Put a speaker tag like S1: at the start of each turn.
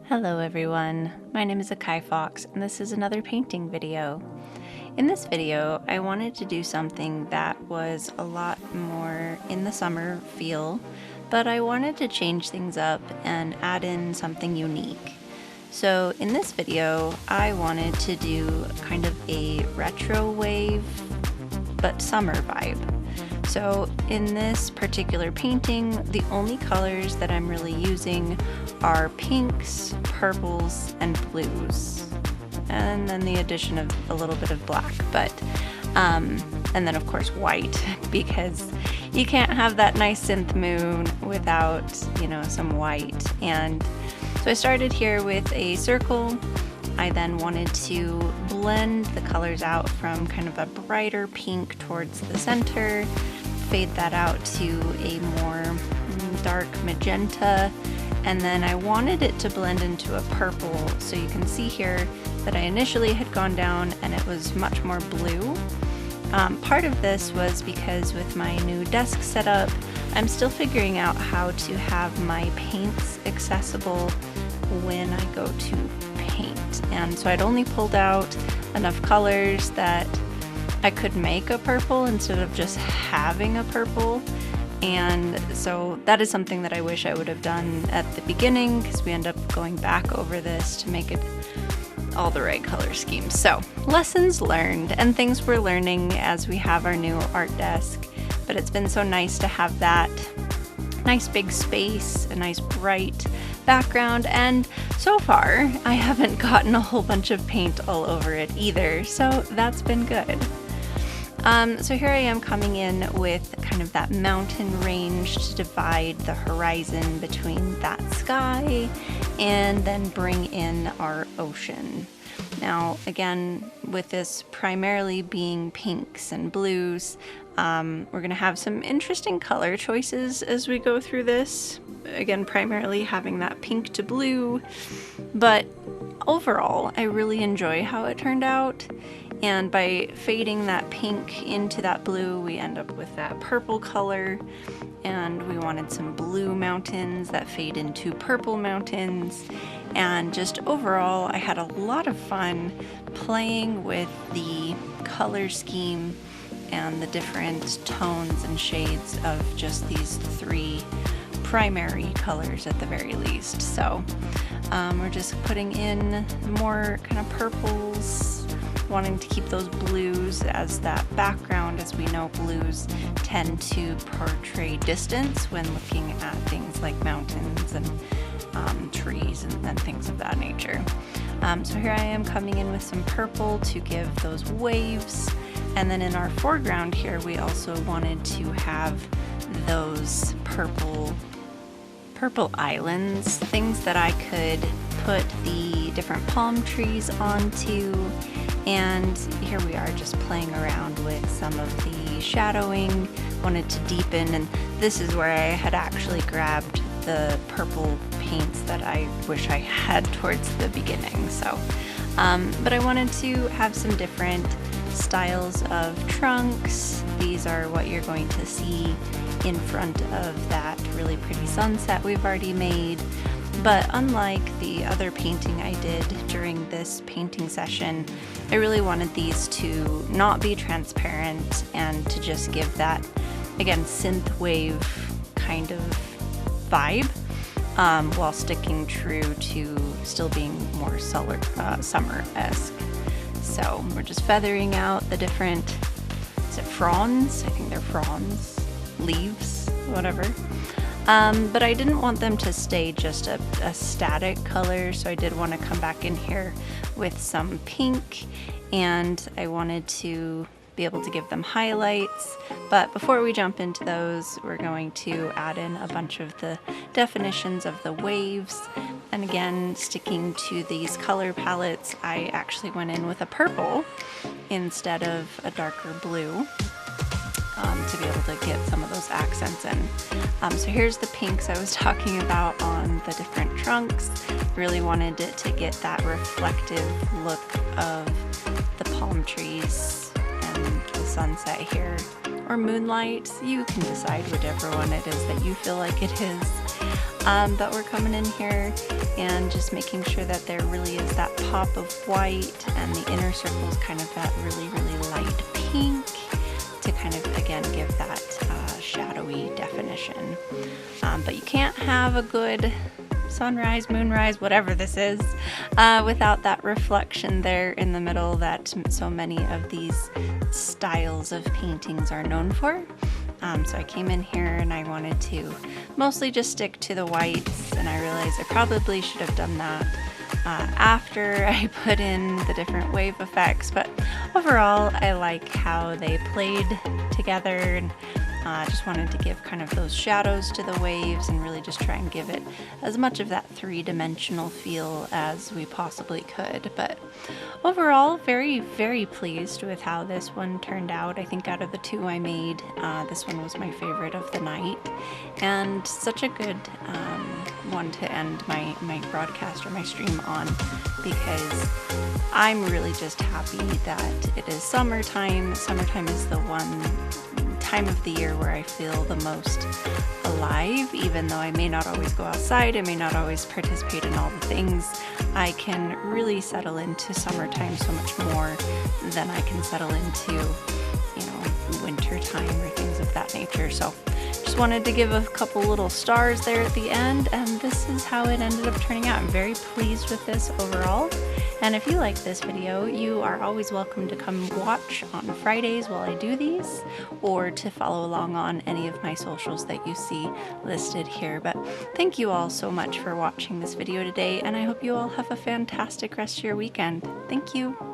S1: Hello everyone, my name is Akai Fox and this is another painting video. In this video, I wanted to do something that was a lot more in the summer feel, but I wanted to change things up and add in something unique. So in this video, I wanted to do kind of a retro wave, but summer vibe. So in this particular painting, the only colors that I'm really using are pinks, purples, and blues. And then the addition of a little bit of black, and then of course white, because you can't have that nice synth moon without, some white. And so I started here with a circle. I then wanted to blend the colors out from kind of a brighter pink towards the center, fade that out to a more dark magenta, and then I wanted it to blend into a purple. So you can see here that I initially had gone down and it was much more blue. Part of this was because with my new desk setup, I'm still figuring out how to have my paints accessible when I go to paint. And so I'd only pulled out enough colors that I could make a purple instead of just having a purple. And so that is something that I wish I would have done at the beginning, because we end up going back over this to make it all the right color schemes. So lessons learned and things we're learning as we have our new art desk, but it's been so nice to have that nice big space, a nice bright background, and so far I haven't gotten a whole bunch of paint all over it either, so that's been good. So here I am coming in with kind of that mountain range to divide the horizon between that sky and then bring in our ocean. Now again, with this primarily being pinks and blues, we're going to have some interesting color choices as we go through this. Again, primarily having that pink to blue, but overall I really enjoy how it turned out. And by fading that pink into that blue, we end up with that purple color. And we wanted some blue mountains that fade into purple mountains. And just overall, I had a lot of fun playing with the color scheme and the different tones and shades of just these three primary colors at the very least. So we're just putting in more kind of purples, wanting to keep those blues as that background, as we know blues tend to portray distance when looking at things like mountains and trees and things of that nature. So here I am coming in with some purple to give those waves, and then in our foreground here we also wanted to have those purple islands, things that I could put the different palm trees onto. And here we are just playing around with some of the shadowing, wanted to deepen, and this is where I had actually grabbed the purple paints that I wish I had towards the beginning. So, but I wanted to have some different styles of trunks. These are what you're going to see in front of that really pretty sunset we've already made. But unlike the other painting I did during this painting session, I really wanted these to not be transparent and to just give that, again, synth wave kind of vibe, while sticking true to still being more summer-esque. So we're just feathering out the different, is it fronds? I think they're fronds, leaves, whatever. But I didn't want them to stay just a static color, so I did want to come back in here with some pink, and I wanted to be able to give them highlights. But before we jump into those, we're going to add in a bunch of the definitions of the waves. And again, sticking to these color palettes, I actually went in with a purple instead of a darker blue, to be able to get some of those accents in. So here's the pinks I was talking about on the different trunks. Really wanted it to get that reflective look of the palm trees and the sunset here, or moonlight. You can decide whichever one it is that you feel like it is. But we're coming in here and just making sure that there really is that pop of white and the inner circle is kind of that really, really light pink to kind of, again, give that shadowy definition. But you can't have a good sunrise, moonrise, whatever this is, without that reflection there in the middle that so many of these styles of paintings are known for. So I came in here and I wanted to mostly just stick to the whites, and I realized I probably should have done that after I put in the different wave effects, but overall I like how they played together, and just wanted to give kind of those shadows to the waves and really just try and give it as much of that three-dimensional feel as we possibly could. But overall, very, very pleased with how this one turned out. I think out of the two I made, this one was my favorite of the night, and such a good one to end my broadcast or my stream on, because I'm really just happy that it is summertime. Summertime is the one time of the year where I feel the most alive. Even though I may not always go outside, I may not always participate in all the things, I can really settle into summertime so much more than I can settle into, you know, winter time or things of that nature. So just wanted to give a couple little stars there at the end, and this is how it ended up turning out. I'm very pleased with this overall. And if you like this video, you are always welcome to come watch on Fridays while I do these, or to follow along on any of my socials that you see listed here. But thank you all so much for watching this video today, and I hope you all have a fantastic rest of your weekend. Thank you.